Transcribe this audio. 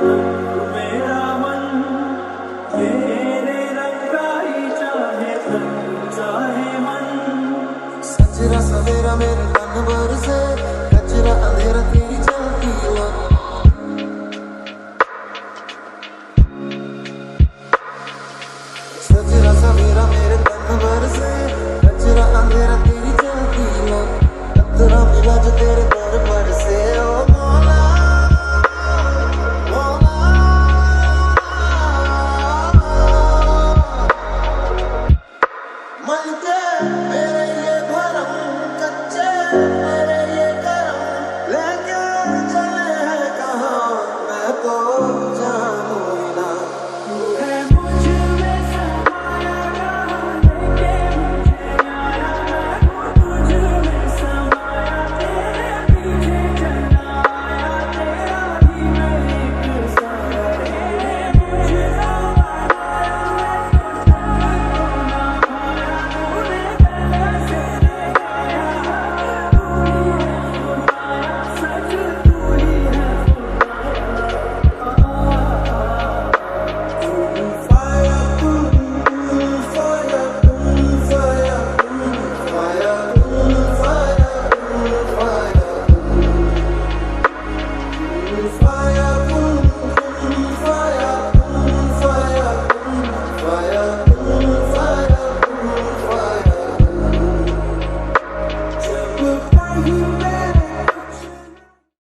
मेरा मन तेरे रंगाई चाहे तन चाहे मन सजरा सवेरा मेरे तन भर से कचरा अंधेरा तेरी चलती हुआ सजरा सवेरा मेरे तन भर से कचरा अंधेरा तेरी चलती हुआ कतरा मिला जो तेरे दर पर से ओ मौला मन के मेरे ये भरम कच्चे मेरे ये करम लेके चले हैं कहाँ मैं तो